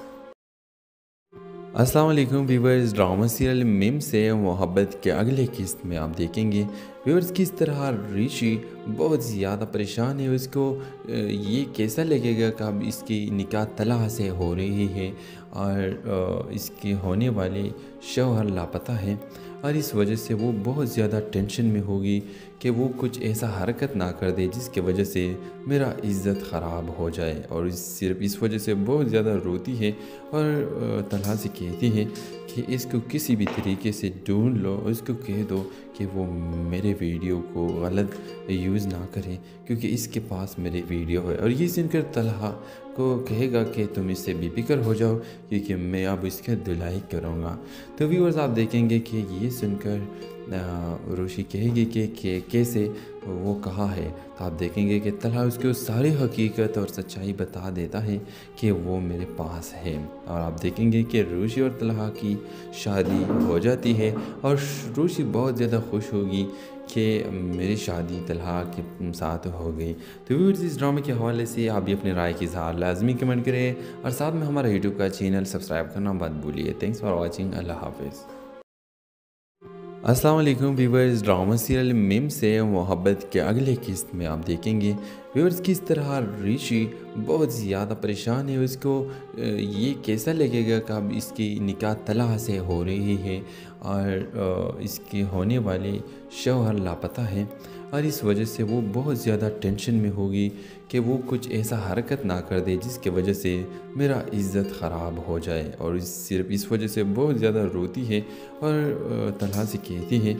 السلام علیکم ویورز، ڈرامہ سیریل میم سے محبت کے اگلے قسط میں آپ دیکھیں گے ویورز کس طرح ریشی بہت زیادہ پریشان ہے، اس کو یہ کیسا لگے گا کہ اب اس کی نکاح طلحہ سے ہو رہی ہے اور اس کے ہونے والے شوہر لاپتہ ہیں، اور اس وجہ سے وہ بہت زیادہ ٹینشن میں ہوگی کہ وہ کچھ ایسا حرکت نہ کر دے جس کی وجہ سے میرا عزت خراب ہو جائے، اور صرف اس وجہ سے بہت زیادہ روتی ہے اور طلحہ سے کہتی ہے کہ اس کو کسی بھی طریقے سے ڈھونڈ لو، اس کو کہہ دو کہ وہ میرے ویڈیو کو غلط یوز نہ کرے کیونکہ اس کے پاس میرے ویڈیو ہے، اور یہ سن کر طلحہ کو کہے گا کہ تم اس سے بے فکر ہو جاؤ کیونکہ میں اب اس کی دھلائی کروں گا۔ تو ویورز آپ دیکھیں گے کہ یہ سن کر روشی کہے گی کہ کیسے وہ کہا ہے، تو آپ دیکھیں گے کہ طلحہ اس کو ساری حقیقت اور سچائی بتا دیتا ہے کہ وہ میرے پاس ہے، اور آپ دیکھیں گے کہ روشی اور طلحہ کی شادی ہو جاتی ہے، اور روشی بہت زیادہ خوش ہوگی کہ میری شادی طلحہ کے ساتھ ہو گئی۔ تو ویورز اس ڈرامے کے حوالے سے آپ بھی اپنی رائے کی اظہار لازمی کمنٹ کریں، اور ساتھ میں ہمارا یوٹیوب کا چینل سبسکرائب کرنا مت بھولیے۔ تھینکس فار واچنگ، اللہ حافظ۔ السلام علیکم ویورز، ڈرامہ سیریل میم سے محبت کے اگلے قسط میں آپ دیکھیں گے ویورز کس طرح ریشی بہت زیادہ پریشان ہے، اس کو یہ کیسا لگے گا کہ اب اس کی نکاح طلحہ سے ہو رہی ہے، اور اس کے ہونے والے شوہر لاپتہ ہیں، اور اس وجہ سے وہ بہت زیادہ ٹینشن میں ہوگی کہ وہ کچھ ایسا حرکت نہ کر دے جس کی وجہ سے میرا عزت خراب ہو جائے، اور صرف اس وجہ سے بہت زیادہ روتی ہے، اور طلحہ سے کہتی ہے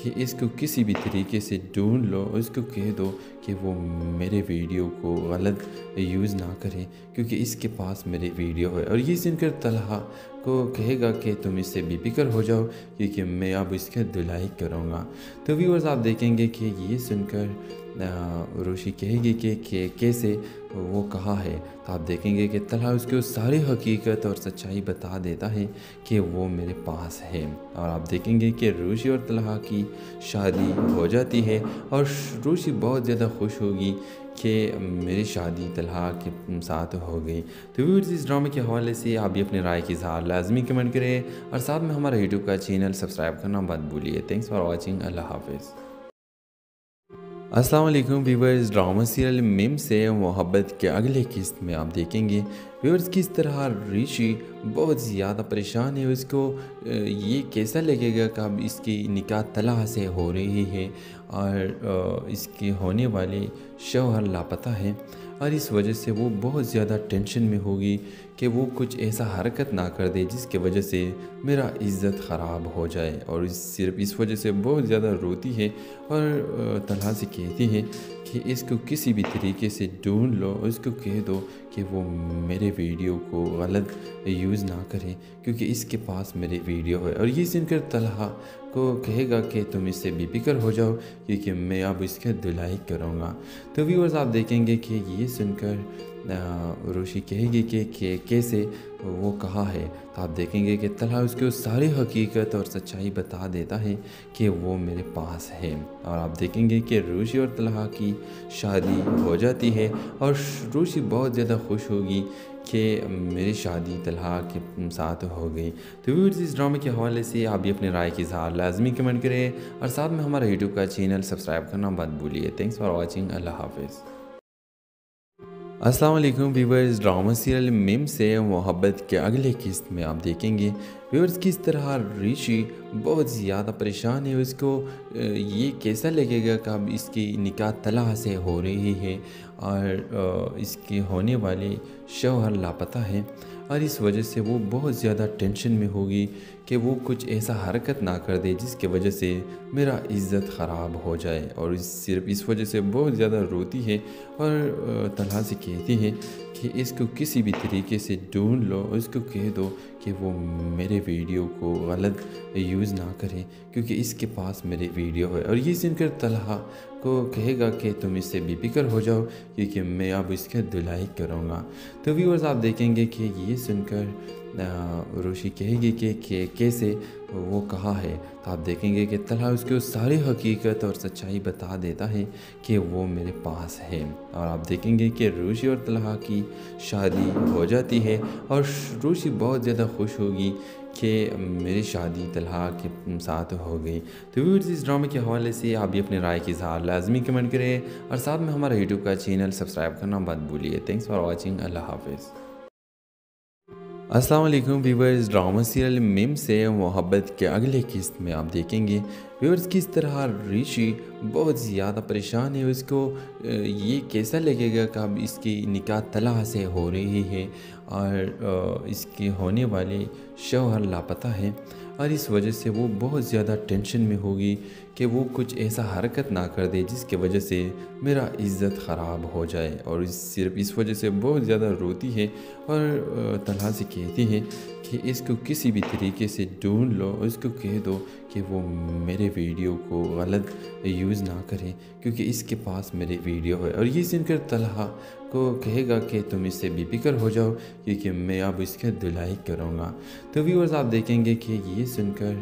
کہ اس کو کسی بھی طریقے سے ڈھونڈ لو، اس کو کہہ دو کہ وہ میرے ویڈیو کو غلط یوز نہ کرے کیونکہ اس کے پاس میرے ویڈیو ہے، اور یہ سن کر طلحہ کو کہے گا کہ تم اس سے بے فکر ہو جاؤ کیونکہ میں اب اس کی دھلائی کروں گا۔ تو ویورز آپ دیکھیں گے کہ یہ سن کر روشی کہے گی کہ کیسے وہ کہا ہے، تو آپ دیکھیں گے کہ طلحہ اس کو ساری حقیقت اور سچائی بتا دیتا ہے کہ وہ میرے پاس ہے، اور آپ دیکھیں گے کہ روشی اور طلحہ کی شادی ہو جاتی ہے، اور روشی بہت زیادہ خوش ہوگی کہ میری شادی طلحہ کے ساتھ ہو گئی۔ تو ویورز اس ڈرامے کے حوالے سے آپ بھی اپنی رائے کی اظہار لازمی کمنٹ کریں، اور ساتھ میں ہمارا یوٹیوب کا چینل سبسکرائب کرنا مت بھولیے۔ تھینکس فار واچنگ، اللہ حافظ۔ السلام علیکم ویورز، ڈرامہ سیریل میم سے محبت کے اگلے قسط میں آپ دیکھیں گے ویورز کس طرح ریشی بہت زیادہ پریشان ہے، اس کو یہ کیسا لگے گا کہ اب اس کی نکاح طلحہ سے ہو رہی ہے، اور اس کے ہونے والے شوہر لاپتہ ہیں، اور اس وجہ سے وہ بہت زیادہ ٹینشن میں ہوگی کہ وہ کچھ ایسا حرکت نہ کر دے جس کی وجہ سے میرا عزت خراب ہو جائے، اور صرف اس وجہ سے بہت زیادہ روتی ہے، اور طلحہ سے کہتی ہے کہ اس کو کسی بھی طریقے سے ڈھونڈ لو، اس کو کہہ دو کہ وہ میرے ویڈیو کو غلط یوز نہ کرے کیونکہ اس کے پاس میرے ویڈیو ہے، اور یہ سن کر طلحہ کو کہے گا کہ تم اس سے بے فکر ہو جاؤ کیونکہ میں اب اس کی دھلائی کروں گا۔ تو ویورز آپ دیکھیں گے کہ یہ سن کر روشی کہے گی کہ کیسے وہ کہا ہے، تو آپ دیکھیں گے کہ طلحہ اس کو ساری حقیقت اور سچائی بتا دیتا ہے کہ وہ میرے پاس ہے، اور آپ دیکھیں گے کہ روشی اور طلحہ کی شادی ہو جاتی ہے، اور روشی بہت زیادہ خوش ہوگی کہ میری شادی طلحہ کے ساتھ ہو گئی۔ تو ویورز اس ڈرامے کے حوالے سے آپ بھی اپنی رائے کی اظہار لازمی کمنٹ کریں، اور ساتھ میں ہمارا یوٹیوب کا چینل سبسکرائب کرنا مت بھولیے۔ تھینکس فار واچنگ، اللہ حافظ۔ السلام علیکم ویورز، ڈرامہ سیریل میم سے محبت کے اگلے قسط میں آپ دیکھیں گے ویورز کس طرح ریشی بہت زیادہ پریشان ہے، اس کو یہ کیسا لگے گا کہ اب اس کی نکاح طلحہ سے ہو رہی ہے، اور اس کے ہونے والے شوہر لاپتہ ہیں، اور اس وجہ سے وہ بہت زیادہ ٹینشن میں ہوگی کہ وہ کچھ ایسا حرکت نہ کر دے جس کی وجہ سے میرا عزت خراب ہو جائے، اور صرف اس وجہ سے بہت زیادہ روتی ہے، اور طلحہ سے کہتی ہے کہ اس کو کسی بھی طریقے سے ڈھونڈ لو، اس کو کہہ دو کہ وہ میرے ویڈیو کو غلط یوز نہ کرے کیونکہ اس کے پاس میرے ویڈیو ہے، اور یہ سن کر طلحہ کو کہے گا کہ تم اس سے بے فکر ہو جاؤ کیونکہ میں اب اس کی دھلائی کروں گا۔ تو ویورز آپ دیکھیں گے کہ یہ سن کر روشی کہے گی کہ کیسے وہ کہا ہے، تو آپ دیکھیں گے کہ طلحہ اس کو ساری حقیقت اور سچائی بتا دیتا ہے کہ وہ میرے پاس ہے، اور آپ دیکھیں گے کہ روشی اور طلحہ کی شادی ہو جاتی ہے، اور روشی بہت زیادہ خوش ہوگی کہ میری شادی طلحہ کے ساتھ ہو گئی۔ تو ویورز اس ڈرامے کے حوالے سے آپ بھی اپنی رائے کی اظہار لازمی کمنٹ کریں، اور ساتھ میں ہمارا یوٹیوب کا چینل سبسکرائب کرنا مت بھولیے۔ تھینکس فار واچنگ، اللہ حافظ۔ السلام علیکم ویورز، ڈرامہ سیریل میم سے محبت کے اگلے قسط میں آپ دیکھیں گے ویورز کس طرح ریشی بہت زیادہ پریشان ہے، اس کو یہ کیسا لگے گا کہ اب اس کی نکاح طلحہ سے ہو رہی ہے، اور اس کے ہونے والے شوہر لاپتہ ہیں، اور اس وجہ سے وہ بہت زیادہ ٹینشن میں ہوگی کہ وہ کچھ ایسا حرکت نہ کر دے جس کی وجہ سے میرا عزت خراب ہو جائے، اور صرف اس وجہ سے بہت زیادہ روتی ہے اور طلحہ سے کہتی ہے کہ اس کو کسی بھی طریقے سے ڈھونڈ لو، اس کو کہہ دو کہ وہ میرے ویڈیو کو غلط یوز نہ کرے کیونکہ اس کے پاس میرے ویڈیو ہے۔ اور یہ سن کر طلحہ کو کہے گا کہ تم اس سے بے فکر ہو جاؤ کیونکہ میں اب اس کا دھلائی کروں گا۔ تو ویورز آپ دیکھیں گے کہ یہ سن کر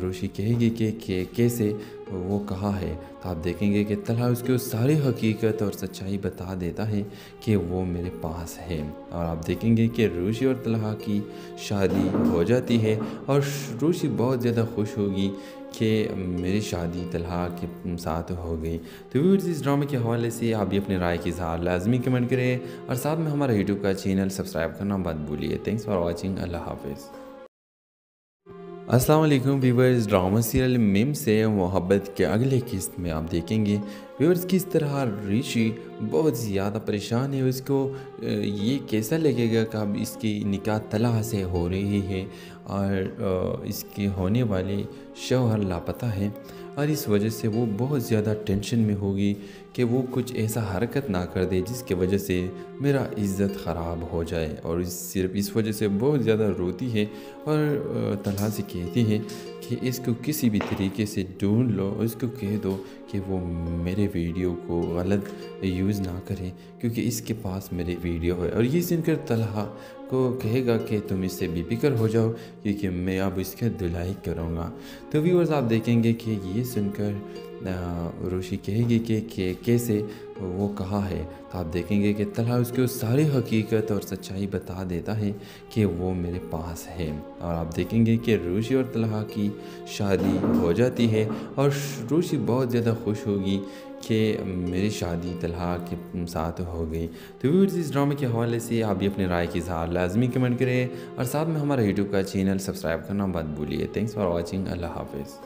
روشی کہے گی کہ کیسے وہ کہا ہے، تو آپ دیکھیں گے کہ طلحہ اس کو ساری حقیقت اور سچائی بتا دیتا ہے کہ وہ میرے پاس ہے، اور آپ دیکھیں گے کہ روشی اور طلحہ کی شادی ہو جاتی ہے، اور روشی بہت زیادہ خوش ہوگی کہ میری شادی طلحہ کے ساتھ ہو گئی۔ تو ویورز اس ڈرامے کے حوالے سے آپ بھی اپنے رائے کی اظہار لازمی کمنٹ کریں، اور ساتھ میں ہمارا یوٹیوب کا چینل سبسکرائب کرنا مت بھولیے۔ تھینکس فار واچنگ، اللہ حافظ۔ السلام علیکم ویورز، ڈرامہ سیریل میم سے محبت کے اگلے قسط میں آپ دیکھیں گے ویورز کس طرح ریشی بہت زیادہ پریشان ہے، اس کو یہ کیسا لگے گا کہ اب اس کی نکاح طلحہ سے ہو رہی ہے اور اس کے ہونے والے شوہر لاپتہ ہیں، اور اس وجہ سے وہ بہت زیادہ ٹینشن میں ہوگی کہ وہ کچھ ایسا حرکت نہ کر دے جس کی وجہ سے میرا عزت خراب ہو جائے، اور صرف اس وجہ سے بہت زیادہ روتی ہے اور طلحہ سے کہتی ہے کہ اس کو کسی بھی طریقے سے ڈھونڈ لو، اس کو کہہ دو کہ وہ میرے ویڈیو کو غلط یوز نہ کرے کیونکہ اس کے پاس میرے ویڈیو ہے۔ اور یہ سن کر طلحہ کو کہے گا کہ تم اس سے بے فکر ہو جاؤ کیونکہ میں اب اس کا دھلائی کروں گا۔ تو ویورز آپ دیکھیں گے کہ یہ سن کر روشی کہے گی کہ کیسے وہ کہا ہے، تو آپ دیکھیں گے کہ طلحہ اس کو ساری حقیقت اور سچائی بتا دیتا ہے کہ وہ میرے پاس ہے، اور آپ دیکھیں گے کہ روشی اور طلحہ کی شادی ہو جاتی ہے، اور روشی بہت زیادہ خوش ہوگی کہ میری شادی طلحہ کے ساتھ ہو گئی۔ تو ویورز اس ڈرامے کے حوالے سے آپ بھی اپنے رائے کی اظہار لازمی کمنٹ کریں، اور ساتھ میں ہمارا یوٹیوب کا چینل سبسکرائب کرنا مت بھولیے۔ تھینکس فار واچنگ، اللہ حافظ۔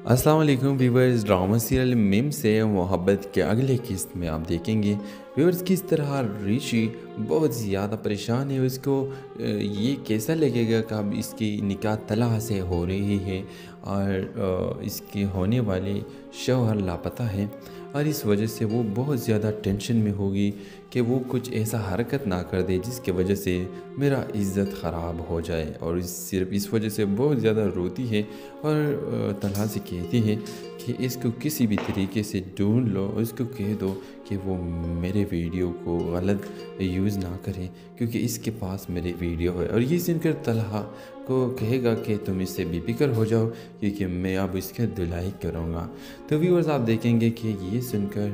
السلام علیکم ویورز، ڈرامہ سیریل میم سے محبت کے اگلے قسط میں آپ دیکھیں گے ویورز کس طرح ریشی بہت زیادہ پریشان ہے، اس کو یہ کیسا لگے گا کہ اب اس کی نکاح طلحہ سے ہو رہی ہے اور اس کے ہونے والے شوہر لاپتہ ہیں، اور اس وجہ سے وہ بہت زیادہ ٹینشن میں ہوگی کہ وہ کچھ ایسا حرکت نہ کر دے جس کی وجہ سے میرا عزت خراب ہو جائے، اور صرف اس وجہ سے بہت زیادہ روتی ہے اور طلحہ سے کہتی ہے کہ اس کو کسی بھی طریقے سے ڈھونڈ لو، اس کو کہہ دو کہ وہ میرے ویڈیو کو غلط یوز نہ کرے کیونکہ اس کے پاس میرے ویڈیو ہے۔ اور یہ سن کر طلحہ کو کہے گا کہ تم اس سے بے فکر ہو جاؤ کیونکہ میں اب اس کا دھلائی کروں گا۔ تو ویورز آپ دیکھیں گے کہ یہ سن کر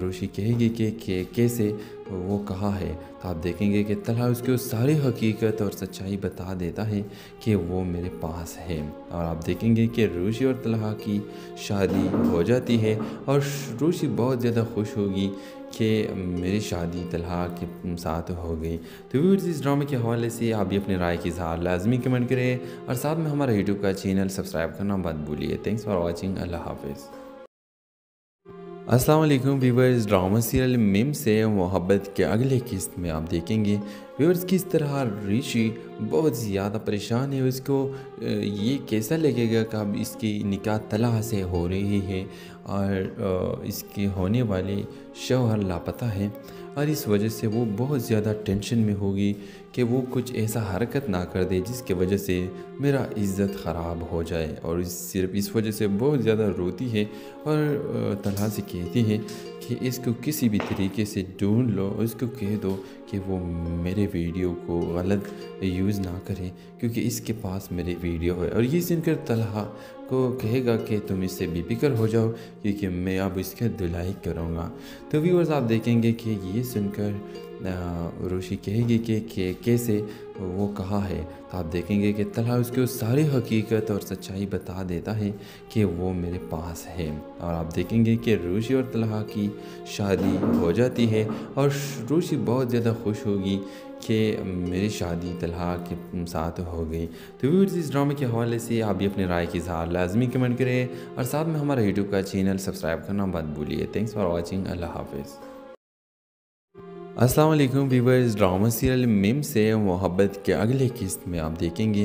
روشی کہے گی کہ کیسے وہ کہا ہے، تو آپ دیکھیں گے کہ طلحہ اس کو ساری حقیقت اور سچائی بتا دیتا ہے کہ وہ میرے پاس ہے، اور آپ دیکھیں گے کہ روشی اور طلحہ کی شادی ہو جاتی ہے، اور روشی بہت زیادہ خوش ہوگی کہ میری شادی طلحہ کے ساتھ ہو گئی۔ تو ویورز اس ڈرامے کے حوالے سے آپ بھی اپنے رائے کی اظہار لازمی کمنٹ کریں، اور ساتھ میں ہمارا یوٹیوب کا چینل سبسکرائب کرنا مت بھولیے۔ تھینکس فار واچنگ، اللہ حافظ۔ السلام علیکم ویورز، ڈرامہ سیریل میم سے محبت کے اگلے قسط میں آپ دیکھیں گے ویورز کس طرح ریشی بہت زیادہ پریشان ہے، اس کو یہ کیسا لگے گا کہ اب اس کی نکاح طلحہ سے ہو رہی ہے اور اس کے ہونے والے شوہر لاپتہ ہیں، اور اس وجہ سے وہ بہت زیادہ ٹینشن میں ہوگی کہ وہ کچھ ایسا حرکت نہ کر دے جس کی وجہ سے میرا عزت خراب ہو جائے، اور صرف اس وجہ سے بہت زیادہ روتی ہے اور طلحہ سے کہتی ہے کہ اس کو کسی بھی طریقے سے ڈھونڈ لو، اس کو کہہ دو کہ وہ میرے ویڈیو کو غلط یوز نہ کرے کیونکہ اس کے پاس میرے ویڈیو ہے۔ اور یہ سن کر طلحہ کو کہے گا کہ تم اس سے بے فکر ہو جاؤ کیونکہ میں اب اس کا دھلائی کروں گا۔ تو ویورز آپ دیکھیں گے کہ یہ سن کر روشی کہے گی کہ کیسے وہ کہا ہے، تو آپ دیکھیں گے کہ طلحہ اس کو ساری حقیقت اور سچائی بتا دیتا ہے کہ وہ میرے پاس ہے، اور آپ دیکھیں گے کہ روشی اور طلحہ کی شادی ہو جاتی ہے، اور روشی بہت زیادہ خوش ہوگی کہ میری شادی طلحہ کے ساتھ ہو گئی۔ تو ویورز اس ڈرامے کے حوالے سے آپ بھی اپنے رائے کی اظہار لازمی کمنٹ کریں، اور ساتھ میں ہمارا یوٹیوب کا چینل سبسکرائب کرنا مت بھولیے۔ تھینکس فار واچنگ، اللہ حافظ۔ السلام علیکم ویورز، ڈرامہ سیریل میم سے محبت کے اگلے قسط میں آپ دیکھیں گے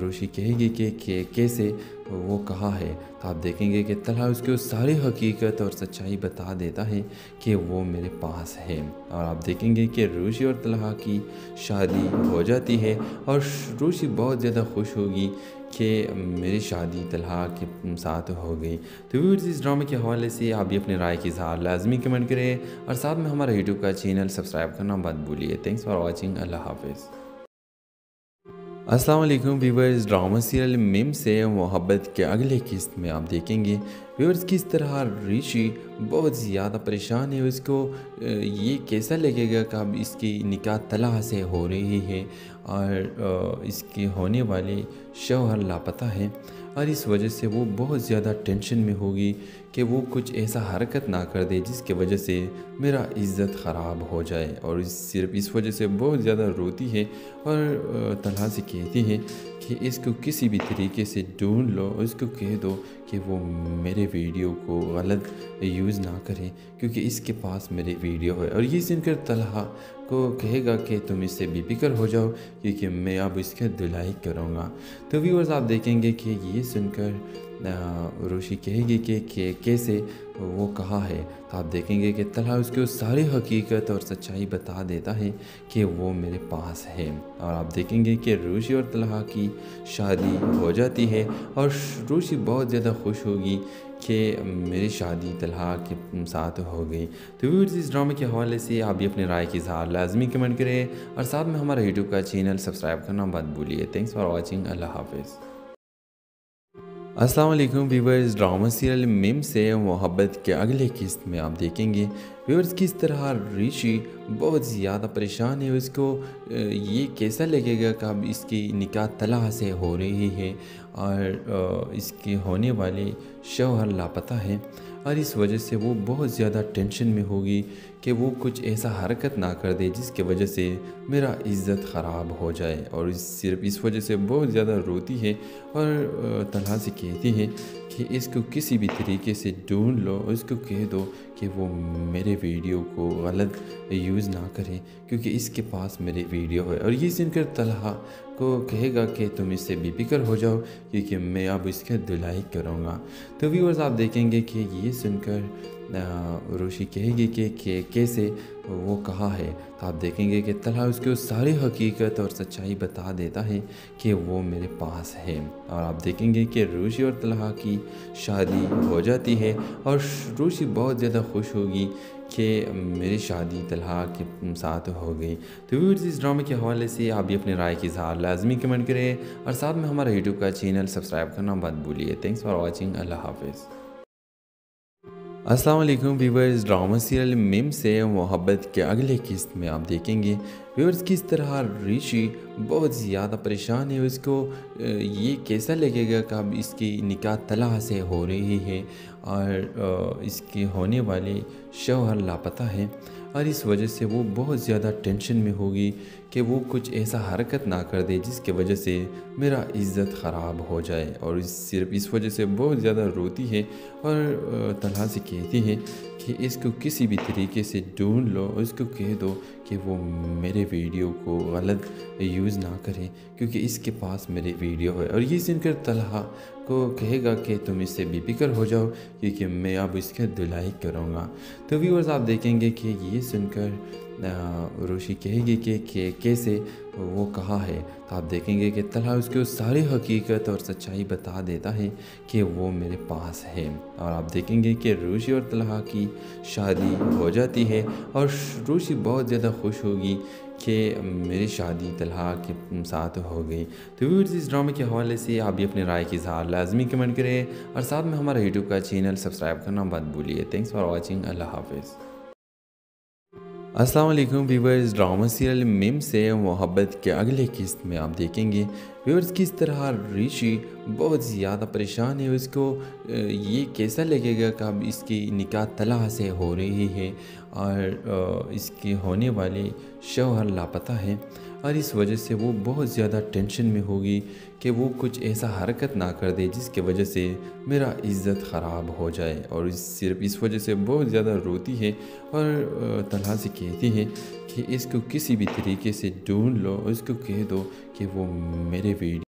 روشی کہے گی کہ کیسے وہ کہا ہے، تو آپ دیکھیں گے کہ طلحہ اس کو ساری حقیقت اور سچائی بتا دیتا ہے کہ وہ میرے پاس ہے، اور آپ دیکھیں گے کہ روشی اور طلحہ کی شادی ہو جاتی ہے، اور روشی بہت زیادہ خوش ہوگی کہ میری شادی طلحہ کے ساتھ ہو گئی۔ تو ویورز، اس ڈرامے کے حوالے سے آپ بھی اپنی رائے کی اظہار لازمی کمنٹ کریں، اور ساتھ میں ہمارا یوٹیوب کا چینل سبسکرائب کرنا مت بھولیے۔ تھینکس فار واچنگ، اللہ حافظ۔ السلام علیکم ویورز، ڈرامہ سیریل میم سے محبت کے اگلے قسط میں آپ دیکھیں گے ویورز کس طرح ریشی بہت زیادہ پریشان ہے، اس کو یہ کیسا لگے گا کہ اب اس کی نکاح طلحہ سے ہو رہی ہے، اور اس کے ہونے والے شوہر لاپتہ ہیں، اور اس وجہ سے وہ بہت زیادہ ٹینشن میں ہوگی کہ وہ کچھ ایسا حرکت نہ کر دے جس کی وجہ سے میرا عزت خراب ہو جائے، اور صرف اس وجہ سے بہت زیادہ روتی ہے، اور طلحہ سے کہتی ہے کہ اس کو کسی بھی طریقے سے ڈھونڈ لو، اس کو کہہ دو کہ وہ میرے ویڈیو کو غلط یوز نہ کرے، کیونکہ اس کے پاس میرے ویڈیو ہے۔ اور یہ سن کر طلحہ کو کہے گا کہ تم اس سے بے فکر ہو جاؤ، کیونکہ میں اب اس کے دھلائی کروں گا۔ تو ویورز، آپ دیکھیں گے کہ یہ سن کر روشی کہے گی کہ کیسے وہ کہا ہے، تو آپ دیکھیں گے کہ طلحہ اس کو ساری حقیقت اور سچائی بتا دیتا ہے کہ وہ میرے پاس ہے، اور آپ دیکھیں گے کہ روشی اور طلحہ کی شادی ہو جاتی ہے، اور روشی بہت زیادہ خوش ہوگی کہ میری شادی طلحہ کے ساتھ ہو گئی۔ تو ویورز، اس ڈرامے کے حوالے سے آپ بھی اپنی رائے کی اظہار لازمی کمنٹ کریں، اور ساتھ میں ہمارا یوٹیوب کا چینل سبسکرائب کرنا مت بھولیے۔ تھینکس فار واچنگ، اللہ حافظ۔ السلام علیکم ویورز، ڈرامہ سیریل میم سے محبت کے اگلے قسط میں آپ دیکھیں گے ویورز کس طرح ریشی بہت زیادہ پریشان ہے، اس کو یہ کیسا لگے گا کہ اب اس کی نکاح طلحہ سے ہو رہی ہے، اور اس کے ہونے والے شوہر لاپتہ ہیں، اور اس وجہ سے وہ بہت زیادہ ٹینشن میں ہوگی کہ وہ کچھ ایسا حرکت نہ کر دے جس کی وجہ سے میرا عزت خراب ہو جائے، اور صرف اس وجہ سے بہت زیادہ روتی ہے، اور طلحہ سے کہتی ہے کہ اس کو کسی بھی طریقے سے ڈھونڈ لو، اس کو کہہ دو کہ وہ میرے ویڈیو کو غلط یوز نہ کرے، کیونکہ اس کے پاس میرے ویڈیو ہے۔ اور یہ سن کر طلحہ کو کہے گا کہ تم اس سے بے فکر ہو جاؤ، کیونکہ میں اب اس کے دھلائی کروں گا۔ تو ویورز، آپ دیکھیں گے کہ یہ سن کر روشی کہے گی کہ کیسے وہ کہا ہے، تو آپ دیکھیں گے کہ طلحہ اس کو ساری حقیقت اور سچائی بتا دیتا ہے کہ وہ میرے پاس ہے، اور آپ دیکھیں گے کہ روشی اور طلحہ کی شادی ہو جاتی ہے، اور روشی بہت زیادہ خوش ہوگی کہ میری شادی طلحہ کے ساتھ ہو گئی۔ تو ویورز، اس ڈرامے کے حوالے سے آپ بھی اپنی رائے کی اظہار لازمی کمنٹ کریں، اور ساتھ میں ہمارا یوٹیوب کا چینل سبسکرائب کرنا مت بھولیے۔ تھینکس فار واچنگ، اللہ حافظ۔ السلام علیکم ویورز، ڈرامہ سیریل میم سے محبت کے اگلے قسط میں آپ دیکھیں گے ویورز کس طرح ریشی بہت زیادہ پریشان ہے، اس کو یہ کیسا لگے گا کہ اب اس کی نکاح طلحہ سے ہو رہی ہے، اور اس کے ہونے والے شوہر لاپتہ ہیں، اور اس وجہ سے وہ بہت زیادہ ٹینشن میں ہوگی کہ وہ کچھ ایسا حرکت نہ کر دے جس کی وجہ سے میرا عزت خراب ہو جائے، اور صرف اس وجہ سے بہت زیادہ روتی ہے، اور طلحہ سے کہتی ہے کہ اس کو کسی بھی طریقے سے ڈھونڈ لو، اس کو کہہ دو کہ وہ میرے ویڈیو کو غلط یوز نہ کرے، کیونکہ اس کے پاس میرے ویڈیو ہے۔ اور یہ سن کر طلحہ کو کہے گا کہ تم اس سے بے فکر ہو جاؤ، کیونکہ میں اب اس کے دھلائی کروں گا۔ تو ویورز، آپ دیکھیں گے کہ یہ سن کر روشی کہے گی کہ کیسے وہ کہا ہے، تو آپ دیکھیں گے کہ طلحہ اس کو ساری حقیقت اور سچائی بتا دیتا ہے کہ وہ میرے پاس ہے، اور آپ دیکھیں گے کہ روشی اور طلحہ کی شادی ہو جاتی ہے، اور روشی بہت زیادہ خوش ہوگی کہ میری شادی طلحہ کے ساتھ ہو گئی۔ تو ویورز، اس ڈرامے کے حوالے سے آپ بھی اپنی رائے کی اظہار لازمی کمنٹ کریں، اور ساتھ میں ہمارا یوٹیوب کا چینل سبسکرائب کرنا مت بھولیے۔ تھینکس فار واچنگ، اللہ حافظ۔ السلام علیکم ویورز، ڈرامہ سیریل میم سے محبت کے اگلے قسط میں آپ دیکھیں گے ویورز کس طرح ریشی بہت زیادہ پریشان ہے، اس کو یہ کیسا لگے گا کہ اب اس کی نکاح طلحہ سے ہو رہی ہے، اور اس کے ہونے والے شوہر لاپتہ ہیں، اور اس وجہ سے وہ بہت زیادہ ٹینشن میں ہوگی کہ وہ کچھ ایسا حرکت نہ کر دے جس کی وجہ سے میرا عزت خراب ہو جائے، اور صرف اس وجہ سے بہت زیادہ روتی ہے، اور طلحہ سے کہتی ہے کہ اس کو کسی بھی طریقے سے ڈھونڈ لو، اس کو کہہ دو کہ وہ میرے ویڈیو